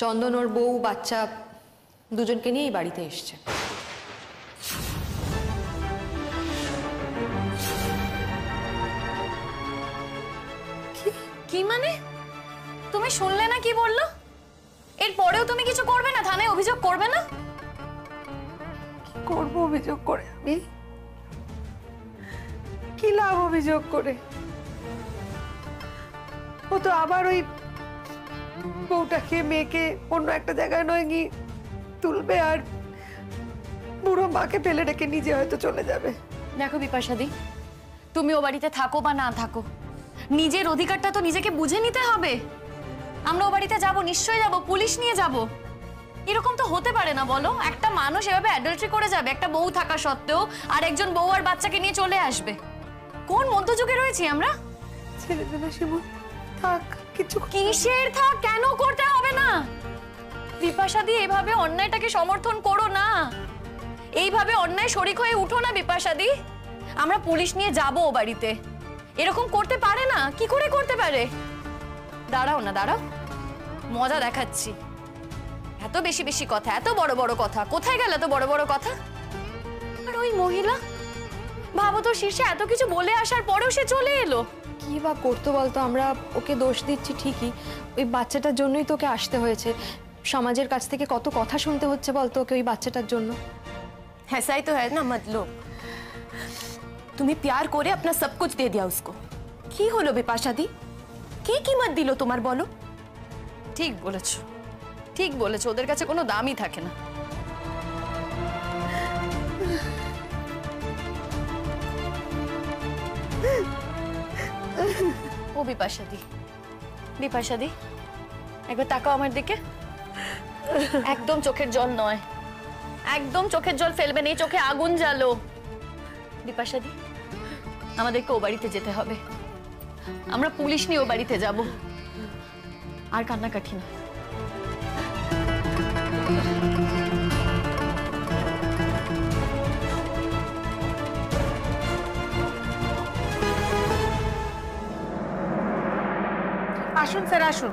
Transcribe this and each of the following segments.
চন্দন ওর বউ বাচ্চা দুজনকে নিয়ে এই বাড়িতে এসছে। কি মানে? তুমি শুনলে না কি বললো? এরপরেও তুমি কিছু করবে না? থানায় অভিযোগ করবে না? কি করবো অভিযোগ করে? আমি কি লাভ অভিযোগ করে? ও তো আবার ওই বউটাকে মেয়েকে অন্য একটা জায়গায় নয় গিয়ে তুলবে আর বুড়ো মাকে ফেলে রেখে নিজে হয়তো চলে যাবে। দেখো বিপাশাদি, তুমি ও বাড়িতে থাকো বা না থাকো, নিজের অধিকারটা তো নিজেকে বুঝে নিতে হবে। আমরা ও বাড়িতে যাবো, নিশ্চয়ই যাবো, পুলিশ নিয়ে যাব। এরকম তো হতে পারে না বলো? একটা মানুষ এভাবে অ্যাডাল্টারি করে যাবে একটা বউ থাকা সত্ত্বেও, আর একজন বউ আর বাচ্চাকে নিয়ে চলে আসবে? কোন মধ্যযুগে রয়েছি আমরা? ছেড়ে দে না শিমুল, থাক। কিছু কিসের থাক? কেন করতে হবে না? বিপাশাদি, এভাবে অন্যায়টাকে সমর্থন করো না, এইভাবে অন্যায় শরিক হয়ে উঠো না বিপাশাদি। আমরা পুলিশ নিয়ে যাবো ও বাড়িতে। এরকম করতে পারে না, কি করে করতে পারে? দাঁড়াও না, দাঁড়াও, মজা দেখাচ্ছি। এত বেশি বেশি কথা, এত বড় বড় কথা, কোথায় গেল এত বড় বড় কথা? আর ওই মহিলা, ভাবো তো, শীর্ষে এত কিছু বলে আসার পরেও সে চলে এলো। কি বা করতো বলতো? আমরা ওকে দোষ দিচ্ছি ঠিকই, ওই বাচ্চাটার জন্যই তোকে আসতে হয়েছে। সমাজের কাছ থেকে কত কথা শুনতে হচ্ছে বলতো ওকে ওই বাচ্চাটার জন্য। ऐसा ही तो है ना, मतलब तुम्हें प्यार करे अपना सब कुछ दे दिया उसको। की हलो बिपाशा दी, की कीमत दिलो तुम्हार बोलो? ঠিক বলেছো, ঠিক বলেছো, ওদের কাছে কোনো দামই থাকে না। ও বিপাশাদি, বিপাশাদি, একবার তাকাও আমার দিকে। একদম চোখের জল নয়, একদম চোখের জল ফেলবে না, চোখে আগুন জ্বালো। বিপাশাদি, আমাদেরকে ও বাড়িতে যেতে হবে। আমরা পুলিশ নিয়ে ও বাড়িতে যাব। আর কান্নাকাটি না। আসুন স্যার, আসুন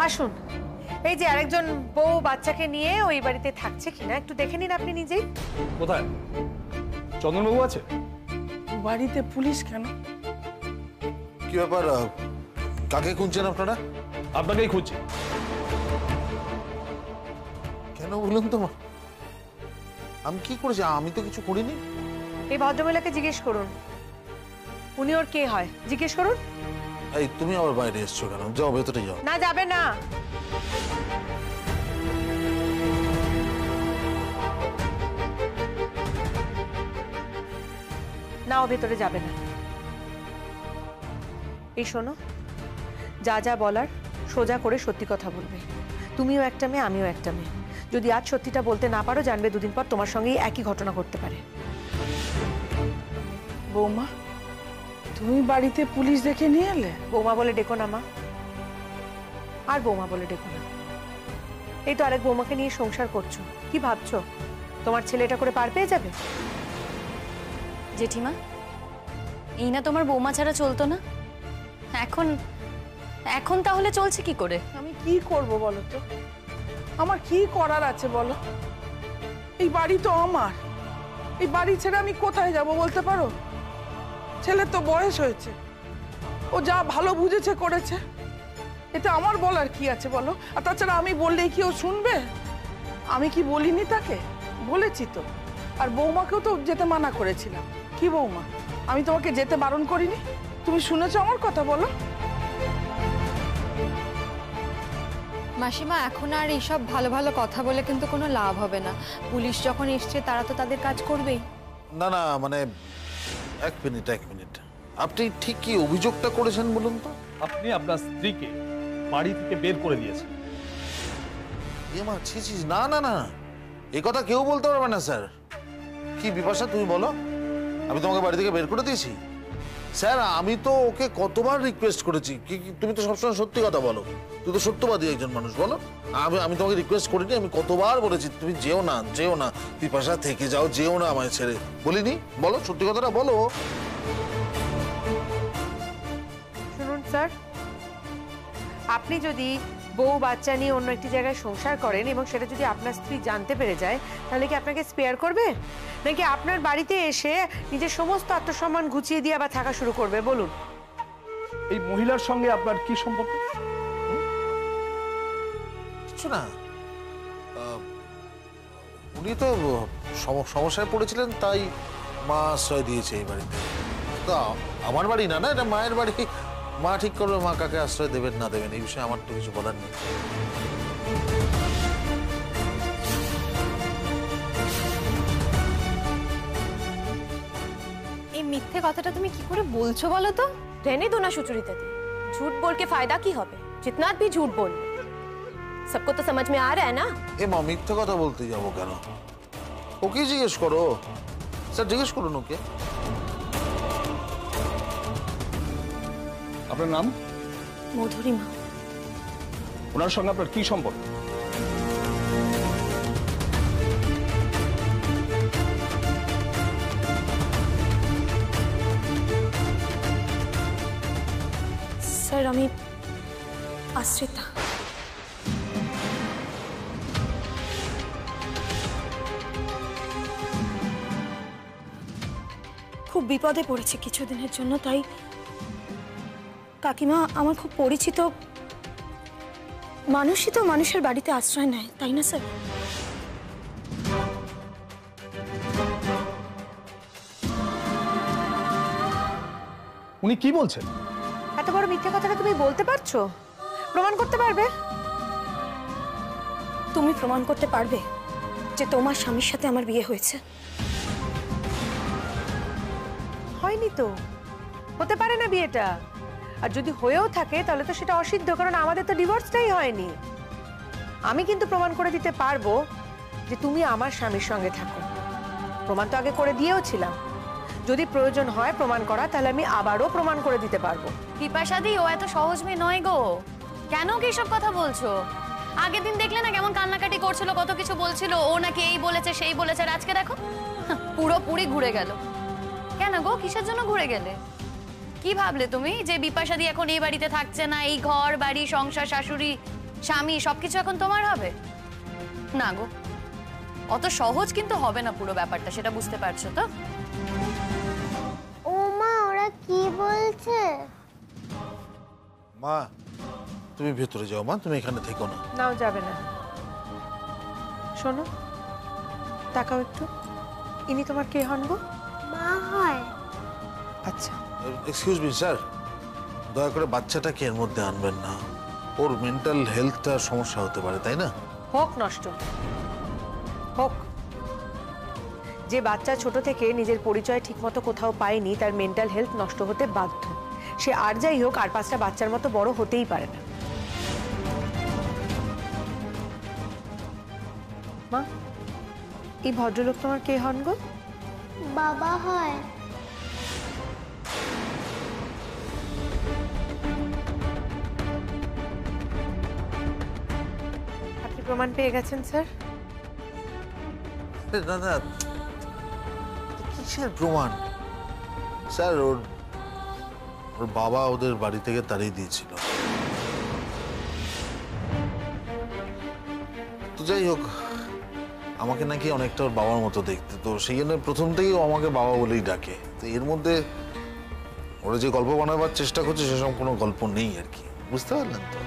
আসুন। এই যে আরেকজন বউ বাচ্চাকে নিয়ে ওই বাড়িতে থাকছে কিনা একটু দেখে নিন আপনি নিজেই। কোথায় চন্দনবাবু আছে? বাড়িতে পুলিশ কেন? কি ব্যাপার, কাকে খুঁজছেন আপনারা? আপনাকেই খুঁজছি। কেন বলুন তো? আমি কি করেছি? আমি তো কিছু করিনি। এই ভদ্রমহিলাকে জিজ্ঞেস করুন, উনি ওর কে হয় জিজ্ঞেস করুন। এই তুমি আবার বাইরে এসছো কেন? যাও ভেতরে যাও। না, যাবে না। না, ও ভেতরে যাবে না। এই শোনো, যা যা বলার সোজা করে সত্যি কথা বলবে। তুমিও একটা মেয়ে, আমিও একটা মেয়ে। যদি আজ সত্যিটা বলতে না পারো, জানবে দুদিন পর তোমার সঙ্গেই একই ঘটনা ঘটতে পারে। বৌমা, তুমি বাড়িতে পুলিশ ডেকে নিয়ে এলে? বৌমা বলে ডেকো না মা, আর বৌমা বলে ডেকো না। এই তো আরেক বৌমাকে নিয়ে সংসার করছো, কি ভাবছো তোমার ছেলে এটা করে পার পেয়ে যাবে? জেঠিমা, এই না তোমার বৌমা ছাড়া চলতো না, এখন এখন তাহলে চলছে কি করে? আমি কি করব বলো তো? আমার কি করার আছে বলো? এই বাড়ি তো আমার, এই বাড়ি ছেড়ে আমি কোথায় যাব বলতে পারো? ছেলের তো বয়স হয়েছে, ও যা ভালো বুঝেছে করেছে, এটা আমার বলার কি আছে বলো? আর তাছাড়া আমি বললেই কি ও শুনবে? আমি কি বলিনি তাকে? বলেছি তো। আর বৌমাকেও তো যেতে মানা করেছিলাম। কি বৌমা, আমি তোমাকে যেতে বারণ করিনি? তুমি শুনেছো আমার কথা বলো? মাসিমা, এখন আর এইসব ভালো ভালো কথা বলে কিন্তু কোনো লাভ হবে না। পুলিশ যখন এসছে তারা তো তাদের কাজ করবেই। না না, মানে এক মিনিট এক মিনিট, আপনি ঠিক কি অভিযোগটা করেছেন বলুন তো? আপনি আপনার স্ত্রীকে বাড়ি থেকে বের করে দিয়েছেন। ছি ছি, না না না, এ কথা কেউ বলতে পারবে না স্যার। কি বিপাশা, তুমি বলো, আমি তোমাকে বাড়ি থেকে বের করে দিয়েছি? স্যার, আমি তো ওকে কতবার রিকোয়েস্ট করেছি। তুমি তো সবসময় সত্যি কথা বলো, তুই তো সত্যবাদী একজন মানুষ, বলো। আমি তোমাকে রিকোয়েস্ট করিনি? আমি কতবার বলেছি তুমি যেও না, যেও না, বিপাশা থেকে যাও, যেও না আমায় ছেড়ে, বলিনি? বলো সত্যি কথাটা বলো। শুনুন স্যার, আপনি যদি বউ বাচ্চা নিয়ে অন্য একটি জায়গায় সংসার করেন এবং সেটা যদি আপনার স্ত্রী জানতে পেরে যায় তাহলে কি আপনাকে স্পেয়ার করবে, নাকি আপনার বাড়িতে এসে নিজের সমস্ত আত্মসম্মান ঘুচিয়ে দিয়ে আবার থাকা শুরু করবে? বলুন। এই মহিলার সঙ্গে আপনার কি সম্পর্ক? কিছু না, উনি তো সমস্যায় পড়েছিলেন, তাই মা আশ্রয় দিয়েছে এই বাড়িতে। তো আমার বাড়ি না, না এটা মায়ের বাড়ি। মা ঠিক করবে মা কাকে আশ্রয় দেবেন না দেবেন, এই বিষয়ে আমার তো কিছু বলার নেই। এই মিথ্যে কথাটা তুমি কি করে বলছো বলো তো? रहने दो ना सुचरिता दी, झूठ बोल के फायदा की होबे? जितना भी झूठ बोल सबको तो समझ में आ रहा है ना। এ মা মিথ্যে কথা বলতে যাবো কেন? ওকে জিজ্ঞেস করো, স্যার জিজ্ঞেস করুন ওকে। আপনার নাম? মধুরিমা। ওনার সঙ্গে আপনার কি সম্পর্ক? স্যার আমি আশ্রিতা। খুব বিপদে পড়েছে কিছুদিনের জন্য, তাই কাকিমা আমার খুব পরিচিত মানুষই তো মানুষের বাড়িতে আশ্রয় নেয়, তাই না স্যার? উনি কি বলছেন? এত বড় মিথ্যে কথাটা তুমি বলতে পারছো? প্রমাণ করতে পারবে? তুমি প্রমাণ করতে পারবে যে তোমার স্বামীর সাথে আমার বিয়ে হয়েছে? হয়নি তো, হতে পারে না বিয়েটা। আর যদি হয়েও থাকে তাহলে তো সেটা অসিদ্ধ, কারণ আমাদের তো ডিভোর্সটাই হয়নি। আমি কিন্তু প্রমাণ করে দিতে পারবো যে তুমি আমার স্বামীর সঙ্গে থাকো। প্রমাণ তো আগে করে দিয়েও ছিলাম। যদি প্রয়োজন হয় প্রমাণ করা, তাহলে আমি আবারও প্রমাণ করে দিতে পারবো। বিপাশাদি, ও এত সহজ মেয়ে নয় গো। কেন কি সব কথা বলছো? আগের দিন দেখলে না কেমন কান্নাকাটি করছিল, কত কিছু বলছিল, ও নাকি এই বলেছে সেই বলেছে, আর আজকে দেখো পুরোপুরি ঘুরে গেল। কেন গো, কিসের জন্য ঘুরে গেলে? কি ভাবলে তুমি যে বিপাশাদি এখন এই বাড়িতে থাকছে না, এই ঘর বাড়ি সংসার শাশুড়ি স্বামী সবকিছু এখন তোমার হবে? না গো, অত সহজ কিন্তু হবে না পুরো ব্যাপারটা, সেটা বুঝতে পারছো তো? ও মা, ওরা কি বলছে? মা তুমি ভেতরে যাও, মা তুমি এখানে থেকো না। নাও, যাবে না। শোনো, তাকাও একটু। ইনি তোমার কে হন গো? মা হয়। আচ্ছা, এক্সকিউজ মি স্যার, দয়া করে বাচ্চাটাকে এর মধ্যে আনবেন না। ওর মেন্টাল হেলথটা সমস্যা হতে পারে, তাই না? হোক নষ্ট হোক। যে বাচ্চা ছোট থেকে নিজের পরিচয় ঠিকমতো কোথাও পায়নি, তার মেন্টাল হেলথ নষ্ট হতে বাধ্য। সে আর যাই হোক, আর 5টা বাচ্চার মতো বড় হতেই পারে না। মা, এই ভদ্রলোক তোমার কে হন গো? বাবা হয়। আপনি প্রমাণ পেয়ে গেছেন স্যার? না না, কিসের প্রমাণ স্যার? ওর বাবা ওদের বাড়ি থেকে তাড়িয়ে দিয়েছিল। তো যাই হোক, আমাকে নাকি অনেকটা ওর বাবার মতো দেখতে, তো সেই জন্য প্রথম থেকেই ও আমাকে বাবা বলেই ডাকে। তো এর মধ্যে ওরা যে গল্প বানাবার চেষ্টা করছে সেসব কোনো গল্প নেই আর কি, বুঝতে পারলেন তো?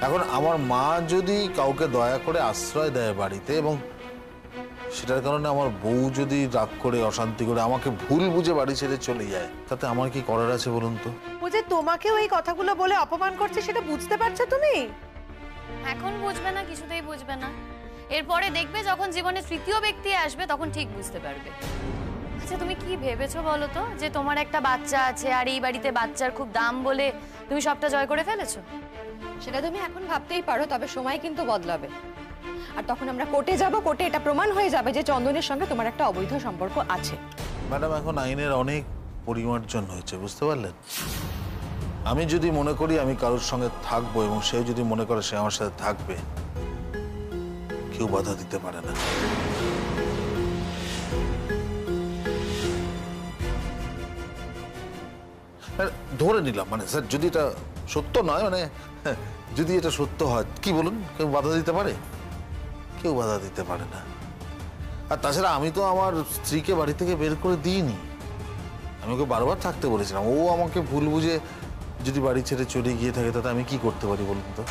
এখন আমার মা যদি কাউকে দয়া করে আশ্রয় দেয় বাড়িতে, এবং সেটার কারণে আমার বউ যদি রাগ করে অশান্তি করে আমাকে ভুল বুঝে বাড়ি ছেড়ে চলে যায়, তাতে আমার কি করার আছে বলুন তো? ও যে তোমাকেও এই কথাগুলো বলে অপমান করছে, সেটা বুঝতে পারছো তুমি? এখন বুঝবে না, কিছুতেই বুঝবে না। এরপরে দেখবে যখন জীবনে তৃতীয় ব্যক্তি আসবে তখন ঠিক বুঝতে পারবে। আচ্ছা, তুমি কি ভেবেছো বলো তো, যে তোমার একটা বাচ্চা আছে আর এই বাড়িতে বাচ্চার খুব দাম বলে তুমি সবটা জয় করে ফেলেছো? সেটা তুমি এখন ভাবতেই পারো, তবে সময় কিন্তু বদলাবে। আর তখন আমরা কোর্টে যাব, কোর্টে এটা প্রমাণ হয়ে যাবে যে চন্দনের সঙ্গে তোমার একটা অবৈধ সম্পর্ক আছে। ম্যাডাম, এখন আইনের অনেক পরিমার্জন হয়েছে, বুঝতে পারলেন? আমি যদি মনে করি আমি কারোর সঙ্গে থাকবো এবং সে যদি মনে করে সে আমার সাথে থাকবে, কেউ বাধা দিতে পারে না। ধরে নিলাম, মানে স্যার যদি এটা সত্য নয়, মানে যদি এটা সত্য হয়, কি বলুন, কেউ বাধা দিতে পারে? কেউ বাধা দিতে পারে না। আর তাছাড়া আমি তো আমার স্ত্রীকে বাড়ি থেকে বের করে দিইনি, আমি ওকে বারবার থাকতে বলেছিলাম। ও আমাকে ভুল বুঝে যদি বাড়ি ছেড়ে চলে গিয়ে থাকে, তাতে আমি কি করতে পারি বলুন তো?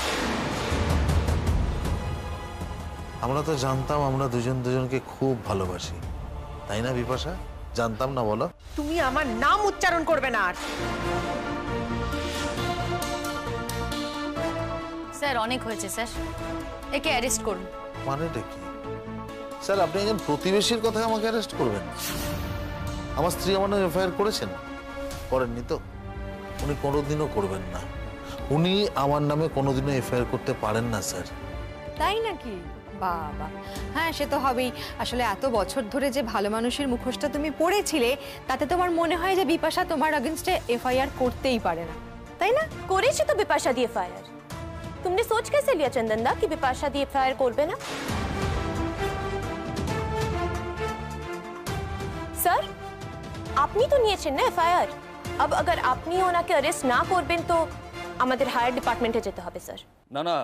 আমরা তো জানতাম আমরা দুজন দুজনকে খুব ভালোবাসি, তাই না বিপাশা? জানতাম না বলো? তুমি আমার নাম উচ্চারণ করবে না আর। স্যার অনেক হয়েছে স্যার, একে অ্যারেস্ট করুন। মানেটা কি স্যার? আপনি একজন প্রতিবেশীর কথায় আমাকে অ্যারেস্ট করবেন? আমার স্ত্রী আমার নামে এফআইআর করেছেন? করেননি তো? উনি কোনোদিনও করবেন না। উনি আমার নামে কোনোদিনও এফআইআর করতে পারেন না স্যার। তাই নাকি? বাবা, হ্যাঁ সে তো হবেই। আসলে এত বছর ধরে যে ভালো মানুষের মুখোশটা তুমি পড়েছিলে, তাতে তোমার মনে হয় যে বিপাশা তোমার अगेंस्टे एफआईआर করতেই পারে না, তাই না? করেছি তো বিপাশা দি এফআইআর। तुमने सोच कैसे लिया चंदन दा कि बिपाशा दी एफआईआर করবে না? স্যার আপনি তো নিয়েছেন না এফআইআর। अब अगर আপনি ওনাকে অ্যারেস্ট না করবেন তো আমাদের হায়ার ডিপার্টমেন্টে যেতে হবে স্যার। না না,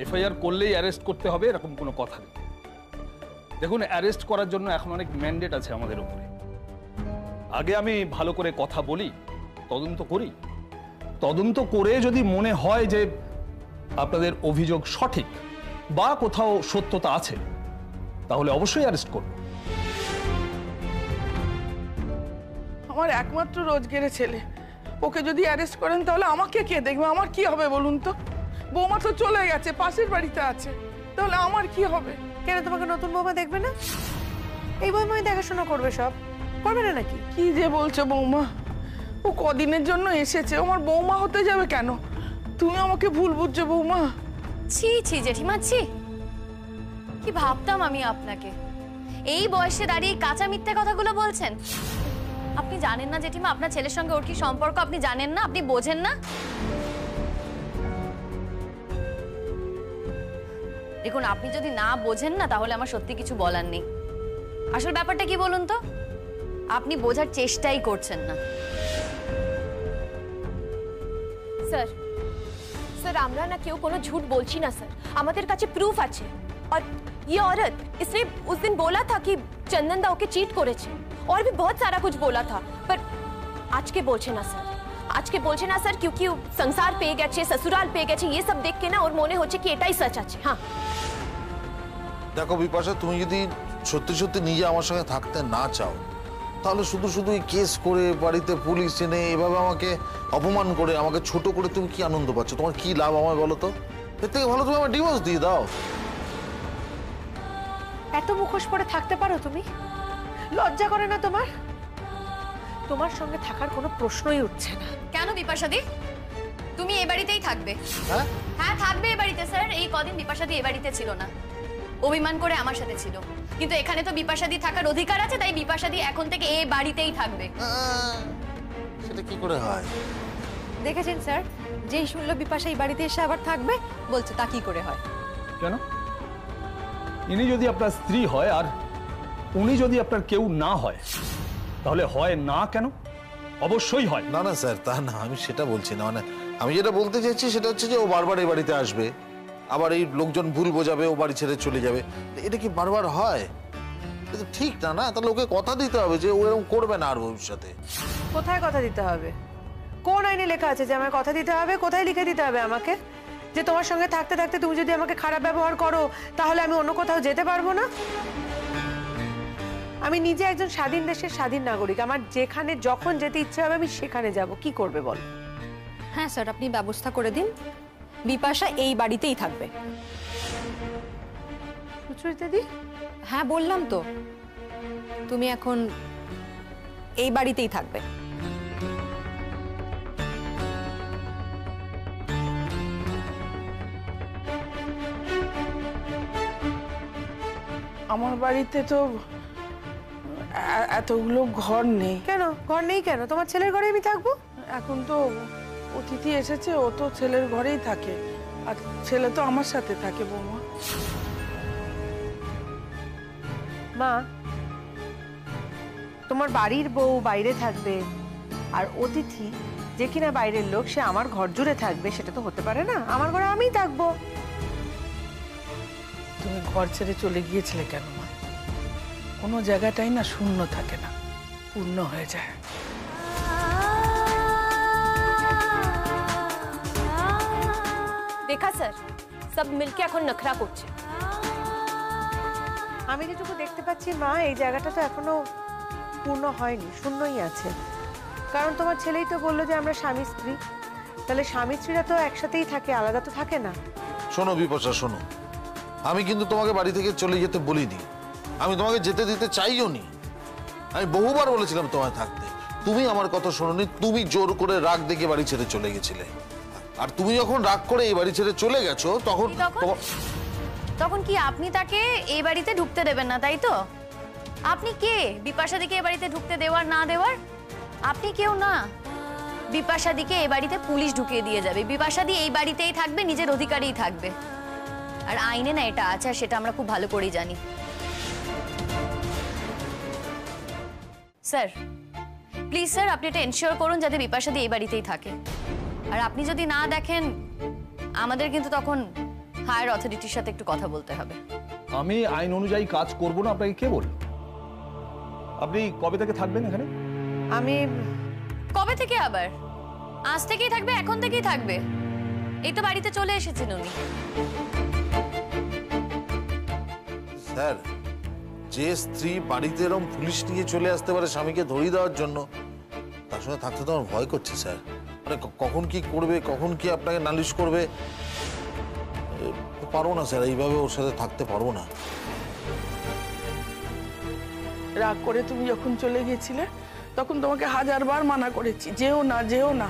এফআইআর করলেই অ্যারেস্ট করতে হবে এরকম কোনো কথা নেই। দেখুন, অ্যারেস্ট করার জন্য এখন অনেক ম্যান্ডেট আছে আমাদের উপরে। আগে আমি ভালো করে কথা বলি, তদন্ত করি, তদন্ত করে যদি মনে হয় যে আপনাদের অভিযোগ সঠিক বা কোথাও সত্যতা আছে, তাহলে অবশ্যই অ্যারেস্ট করব। আমার একমাত্র রোজগেরে ছেলে, ওকে যদি অ্যারেস্ট করেন তাহলে আমাকে কে দেখবে? আমার কি হবে বলুন তো? বৌমা তো চলে গেছে, পাশের বাড়িতে আছে, তাহলে আমার কি হবে? কেন তোমাকে নতুন বৌমা দেখবে না? এই বৌমাই দেখাশোনা করবে, সব করবে না নাকি? কি যে বলছো বৌমা? ও কদিনের জন্য এসেছে, আমার বৌমা হতে যাবে কেন? তুমি আমাকে ভুল বুঝছো বৌমা। ছি ছি জেঠিমা, ছি! কি ভাবতাম আমি আপনাকে, এই বয়সে দাঁড়িয়ে কাঁচা মিথ্যে কথাগুলো বলছেন। আপনি জানেন না জেঠিমা আপনার ছেলের সঙ্গে ওর কি সম্পর্ক? আপনি জানেন না, আপনি বোঝেন না। দেখুন, আপনি যদি না বোঝেন না, তাহলে আমার সত্যি কিছু বলার নেই। আসল ব্যাপারটা কি বলুন তো? আপনি বোঝার চেষ্টাই করছেন না। স্যার স্যার আমরা না কেউ কোনো झूठ বলছি না স্যার, আমাদের কাছে প্রুফ আছে। और ये औरत इसने उस दिन बोला था कि चंदन दा ओके चीट করেছে, और भी बहुत सारा कुछ बोला था, पर आज के बोलছে না স্যার। আজকে বলছে না স্যার, क्योंकि संसार পেয়ে গেছে, ससुराल পেয়ে গেছে, ये सब देख के ना ওর মনে হচ্ছে কি এটাই সত্য আছে। হ্যাঁ দেখো বিপাশা, তুমি যদি সত্যি সত্যি নিজে আমার সঙ্গে থাকতে না চাও, তাহলে শুধু শুধু কেস করে বাড়িতে পুলিশ এনে এভাবে আমাকে অপমান করে, আমাকে ছোট করে তুমি কি আনন্দ পাচ্ছ? তোমার কি লাভ আমায় বলো তো? এর থেকে ভালো তুমি আমার ডিভোর্স দিয়ে দাও। এত মুখোশ পরে থাকতে পারো তুমি? লজ্জা করে না তোমার? তোমার সঙ্গে থাকার কোনো প্রশ্নই উঠছে না। কেন বিপাশাদি? তুমি এই বাড়িতেই থাকবে। হ্যাঁ হ্যাঁ থাকবে এই বাড়িতে স্যার। এই কদিন বিপাশাদি এই বাড়িতে ছিল না, অভিমান করে আমার সাথে ছিল, কিন্তু এখানে তো বিপাশাদি থাকার অধিকার আছে, তাই বিপাশাদি এখন থেকে এই বাড়িতেই থাকবে। সেটা কি করে হয়? দেখেছেন স্যার, যেই শুনলো বিপাশা এই বাড়িতে এসে আবার থাকবে, বলছে তা কি করে হয়? কেন? ইনি যদি আপনার স্ত্রী হয় আর উনি যদি আপনার কেউ না হয়, তাহলে হয় না কেন? অবশ্যই হয়। না না স্যার, তা না, আমি সেটা বলছি না। মানে আমি যেটা বলতে চাইছি সেটা হচ্ছে যে ও বারবার এই বাড়িতে আসবে, আবার এই লোকজন ভুল বোঝাবে, ও বাড়ি ছেড়ে চলে যাবে। এটা কি বারবার হয়? এটা তো ঠিক না। না, তাহলে ওকে কথা দিতে হবে যে ও এরকম করবে না আর ভবিষ্যতে। কোথায় কথা দিতে হবে? কোন আইনে লেখা আছে যে আমায় কথা দিতে হবে? কোথায় লিখে দিতে হবে আমাকে যে তোমার সঙ্গে থাকতে থাকতে তুমি যদি আমাকে খারাপ ব্যবহার করো, তাহলে আমি অন্য কোথাও যেতে পারবো না? আমি নিজে একজন স্বাধীন দেশের স্বাধীন নাগরিক, আমার যেখানে যখন যেতে ইচ্ছে হবে আমি সেখানে যাব। কি করবে বল? হ্যাঁ স্যার, আপনি ব্যবস্থা করে দিন, বিপাশা এই বাড়িতেই থাকবে। সুচরিতা দি, হ্যাঁ বললাম তো, তুমি এখন এই বাড়িতেই থাকবে। আমার বাড়িতে তো এতগুলো ঘর নেই। কেন ঘর নেই? কেন তোমার ছেলের ঘরে আমি থাকবো? এখন তো অতিথি এসেছে, ও তো ছেলের ঘরেই থাকে, আর ছেলে তো আমার সাথে থাকে বৌমা। মা, তোমার বাড়ির বউ বাইরে থাকবে, আর অতিথি যে কিনা বাইরের লোক, সে আমার ঘর জুড়ে থাকবে, সেটা তো হতে পারে না। আমার ঘরে আমিই থাকবো। তুমি ঘর ছেড়ে চলে গিয়েছিলে কেন মা? কোনো জায়গাটাই না শূন্য থাকে না, পূর্ণ হয়ে যায়। देखा सर सब मिलके এখন নখরা করছে। আমি যেটুকু দেখতে পাচ্ছি মা, এই জায়গাটা তো এখনো পূর্ণ হয়নি, শূন্যই আছে। কারণ তোমার ছেলেই তো বললো যে আমরা স্বামী স্ত্রী, তাহলে স্বামী স্ত্রীরা তো একসাথেই থাকে, আলাদা তো থাকে না। শোনো বিপাশা, শোনো, আমি কিন্তু তোমাকে বাড়ি থেকে চলে যেতে বলিনি, আমি তোমাকে যেতে দিতে চাইও নি। আমি বহুবার বলেছিলাম তোমায় থাকতে, তুমি আমার কথা শোনোনি, তুমি জোর করে রাগ দেখে বাড়ি ছেড়ে চলে গেছিলে। আর তুমি যখন রাগ করে এই বাড়ি ছেড়ে চলে গেছো তখন তখন কি আপনি তাকে এই বাড়িতে ঢুকতে দেবেন না, তাই তো? আপনি কে বিপাশাদিকে এই বাড়িতে ঢুকতে দেওয়ার না দেওয়ার? আপনি কেউ না। বিপাশাদিকে এই বাড়িতে পুলিশ ঢুকিয়ে দিয়ে যাবে, বিপাশাদি এই বাড়িতেই থাকবে, নিজের অধিকারেই থাকবে। আর আইনে না এটা আছে, আর সেটা আমরা খুব ভালো করেই জানি। স্যার প্লিজ স্যার, আপনি এটা এনশিওর করুন যাতে বিপাশাদি এই বাড়িতেই থাকে। আর আপনি যদি না দেখেন, আমাদের কিন্তু তখন হায়ার অথরিটির সাথে একটু কথা বলতে হবে। আমি আইন অনুযায়ী কাজ করব না, আপনাকে কে বলল? আপনি কবে থেকে থাকবেন এখানে? আমি কবে থেকে আবার? আজ থেকেই থাকবে, এখন থেকেই থাকবে। এই তো বাড়িতে চলে এসেছেন উনি। স্যার, যে স্ত্রী বাড়িতে এরকম পুলিশ নিয়ে চলে আসতে পারে স্বামীকে ধরিয়ে দেওয়ার জন্য, তার সঙ্গে থাকতে তো আমার ভয় করছে স্যার। মানে কখন কি করবে, কখন কি আপনাকে নালিশ করবে, পারবো না স্যার, এইভাবে ওর সাথে থাকতে পারবো না। রাগ করে তুমি যখন চলে গিয়েছিলে তখন তোমাকে হাজারবার মানা করেছি, যেও না যেও না,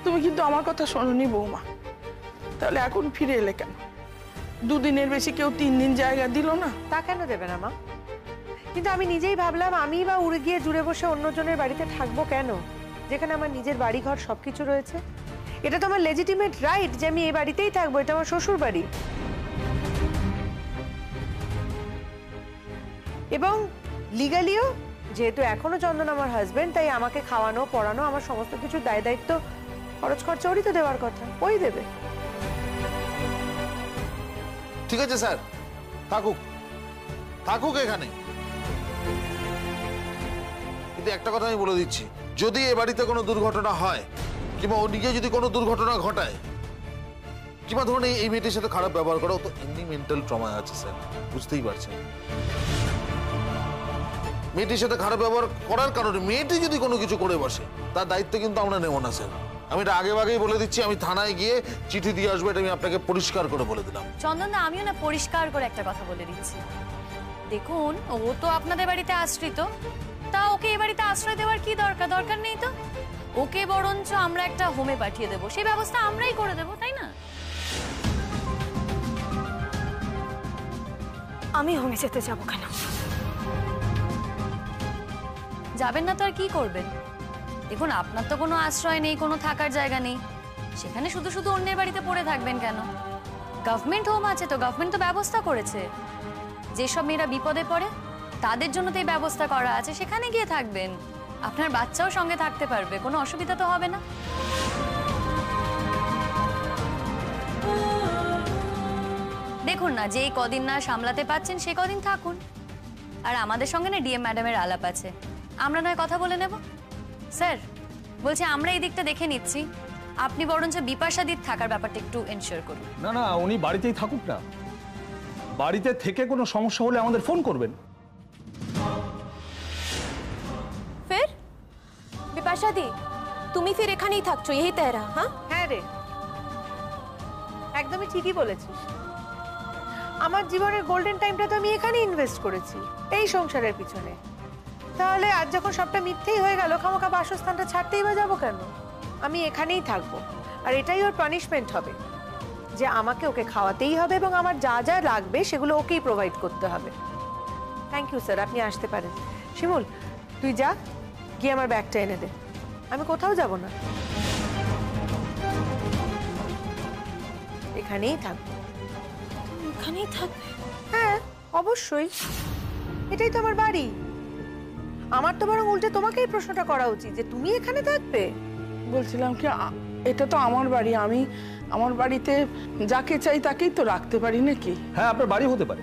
তুমি কিন্তু আমার কথা শোনোনি বৌমা। তাহলে এখন ফিরে এলে কেন? দুদিনের বেশি কেউ 3 দিন জায়গা দিল না। তা কেন দেবে না মা? কিন্তু আমি নিজেই ভাবলাম, আমি বা উড়ে গিয়ে জুড়ে বসে অন্যজনের বাড়িতে থাকবো কেন, যেখানে আমার নিজের বাড়ি ঘর সবকিছু রয়েছে। এটা তো আমার লেজিটিমেট রাইট যে আমি এই বাড়িতেই থাকবো, এটা আমার শ্বশুর বাড়ি। এবং লিগালিও যেহেতু এখনো চন্দন আমার হাজবেন্ড, তাই আমাকে খাওয়ানো পড়ানো, আমার সমস্ত কিছু দায় দায়িত্ব, খরচ খরচা ওরই তো দেওয়ার কথা, ওই দেবে। ঠিক আছে স্যার, থাকুক, থাকুক এখানে। কিন্তু একটা কথা আমি বলে দিচ্ছি, যদি এ বাড়িতে কোনো দুর্ঘটনা হয়, কিংবা ও নিজে যদি কোনো দুর্ঘটনা ঘটায়, কিংবা ধরুন এই মেয়েটির সাথে খারাপ ব্যবহার করো, তো এমনি মেন্টাল ট্রমা আছে স্যার, বুঝতেই পারছেন। মেয়েটির সাথে খারাপ ব্যবহার করার কারণে মেয়েটি যদি কোনো কিছু করে বসে, তার দায়িত্ব কিন্তু আমরা নেব না স্যার। আমি এটা আগে আগেই বলে দিচ্ছি, আমি থানায় গিয়ে চিঠি দিয়ে আসবো, এটা আমি আপনাকে পরিষ্কার করে বলে দিলাম। চন্দনদা, আমিও না পরিষ্কার করে একটা কথা বলে দিচ্ছি। দেখুন, ও তো আপনাদের বাড়িতে আশ্রিত, তা ওকে এই বাড়িতে আশ্রয় দেওয়ার কি দরকার? দরকার নেই তো। ওকে বরঞ্চ আমরা একটা হোমে পাঠিয়ে দেবো, সেই ব্যবস্থা আমরাই করে দেবো, তাই না? আমি হোমে যেতে যাব কেন? যাবেন না তো আর কি করবেন? দেখুন, আপনার তো কোনো আশ্রয় নেই, কোনো থাকার জায়গা নেই, সেখানে শুধু শুধু অন্যের বাড়িতে পড়ে থাকবেন কেন? গভর্নমেন্ট হোম আছে তো, গভর্নমেন্ট তো ব্যবস্থা করেছে। যেসব মেয়েরা বিপদে পড়ে তাদের জন্য তো এই ব্যবস্থা করা আছে, সেখানে গিয়ে থাকবেন। আপনার বাচ্চাও সঙ্গে থাকতে পারবে, কোনো অসুবিধা তো হবে না। দেখুন না, যেই কদিন না সামলাতে পাচ্ছেন সেই কদিন থাকুন। আর আমাদের সঙ্গে না ডিএম ম্যাডামের আলাপ আছে, আমরা নয় কথা বলে নেব। স্যার বলছি, আমরা এই দিকটা দেখে নিচ্ছি, আপনি বরঞ্চ বিপাশাদির থাকার ব্যাপারটা একটু এনশিওর করুন। না না, উনি বাড়িতেই থাকুক না, বাড়িতে থেকে কোনো সমস্যা হলে আমাদের ফোন করবেন। फिर বিপাশা দি, তুমি ফির এখানেই থাকছো, यही तेरा? হ্যাঁ রে, একদমই ঠিকই বলেছিস। আমার জীবনের গোল্ডেন টাইমটা তো আমি এখানে ইনভেস্ট করেছি, এই সংসারের পিছনে। তাহলে আজ যখন সবটা মিথ্যেই হয়ে গেল, খামোখা বাসস্থানটা ছাড়তেই বা যাবো কেন? আমি এখানেই থাকবো, আর এটাই ওর পানিশমেন্ট হবে, যে আমাকে ওকে খাওয়াতেই হবে এবং আমার যা যা লাগবে সেগুলো ওকেই প্রোভাইড করতে হবে। থ্যাংক ইউ স্যার, আপনি আসতে পারেন। শিমুল, তুই যা, গিয়ে আমার ব্যাগটা এনে দে, আমি কোথাও যাব না, এখানেই থাকবো। এখানেই থাকবে? হ্যাঁ অবশ্যই, এটাই তো আমার বাড়ি। আমার তো বরং উল্টে তোমাকেই প্রশ্নটা করা উচিত যে তুমি এখানে থাকবে। বলছিলাম কি এটা তো আমার বাড়ি, আমি আমার বাড়িতে যাকে চাই তাকেই তো রাখতে পারি নাকি? হ্যাঁ, আপনার বাড়ি হতে পারে,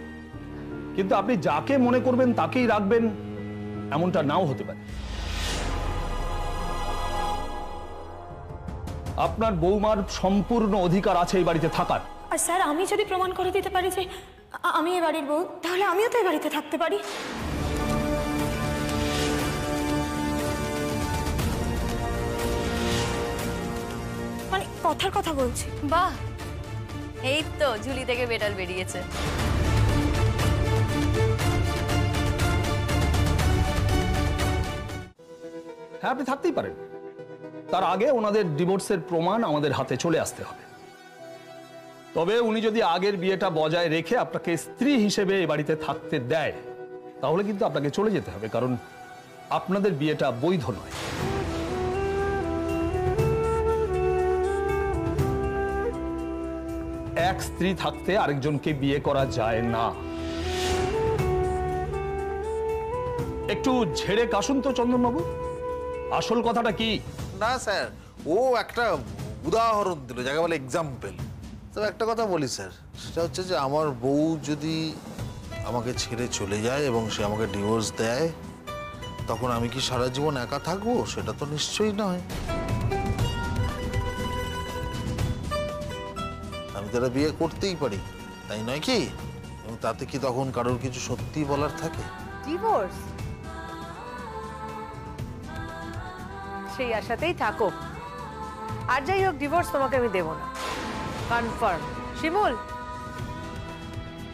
কিন্তু আপনি যাকে মনে করবেন তাকেই রাখবেন এমনটা নাও হতে পারে। আপনার বৌমার সম্পূর্ণ অধিকার আছে এই বাড়িতে থাকার। আর স্যার, আমি যদি প্রমাণ করে দিতে পারি যে আমি এই বাড়ির বউ, তাহলে আমিও তো এই বাড়িতে থাকতে পারি। মানে কথার কথা বলছি। বাহ, এই তো ঝুলি থেকে বেটাল বেরিয়েছে। হ্যাঁ, আপনি থাকতেই পারেন, তার আগে ওনাদের ডিভোর্সের প্রমাণ আমাদের হাতে চলে আসতে হবে। তবে উনি যদি আগের বিয়েটা বজায় রেখে আপনাকে স্ত্রী হিসেবে এই বাড়িতে থাকতে দেয়, তাহলে কিন্তু আপনাকে চলে যেতে হবে, কারণ আপনাদের বিয়েটা বৈধ নয়। এক স্ত্রী থাকতে আরেকজনকে বিয়ে করা যায় না। একটু ঝেড়ে কাশুন তো চন্দনবাবু, আসল কথাটা কি? না স্যার, ও একটা উদাহরণ দিল, যাকে বলে এক্সাম্পল। তবে একটা কথা বলি স্যার, সেটা হচ্ছে যে আমার বউ যদি আমাকে ছেড়ে চলে যায় এবং সে আমাকে ডিভোর্স দেয়, তখন আমি কি সারা জীবন একা থাকবো? সেটা তো নিশ্চয়ই নয়। আমি তারা বিয়ে করতেই পারি, তাই নয় কি? এবং তাতে কি তখন কারোর কিছু সত্যি বলার থাকে? ডিভোর্স? সেই আশাতেই থাকো। আর যাই হোক, ডিভোর্স তোমাকে আমি দেব না, কনফার্ম। শিমুল,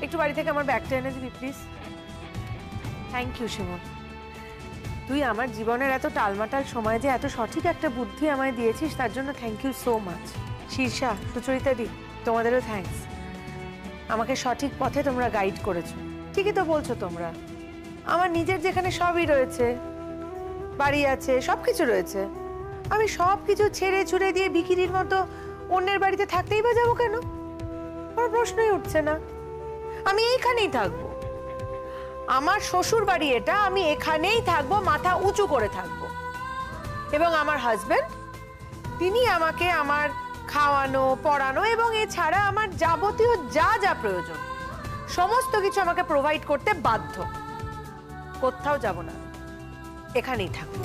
একটু বাড়ি থেকে আমার ব্যাগটা এনে দিবি প্লিজ? থ্যাংক ইউ শিমুল। তুই আমার জীবনের এত টালমাটাল সময় যে এত সঠিক একটা বুদ্ধি আমায় দিয়েছিস, তার জন্য thank you so much. Shirsha, Sucharita di, তোমাদেরও থ্যাঙ্কস। আমাকে সঠিক পথে তোমরা গাইড করেছো। ঠিকই তো বলছো তোমরা, আমার নিজের যেখানে সবই রয়েছে, বাড়ি আছে, সবকিছু রয়েছে, আমি সবকিছু ছেড়ে ছুড়ে দিয়ে ভিখিরির মতো অন্যের বাড়িতে থাকতেই বা যাবো কেন? কোনো প্রশ্নই উঠছে না। আমি এইখানেই থাকবো, আমার শ্বশুর বাড়ি এটা, আমি এখানেই থাকবো, মাথা উঁচু করে থাকবো। এবং আমার হাজবেন্ড, তিনি আমাকে আমার খাওয়ানো, পড়ানো এবং এছাড়া আমার যাবতীয় যা যা প্রয়োজন সমস্ত কিছু আমাকে প্রোভাইড করতে বাধ্য। কোথাও যাব না, এখানেই থাকবো।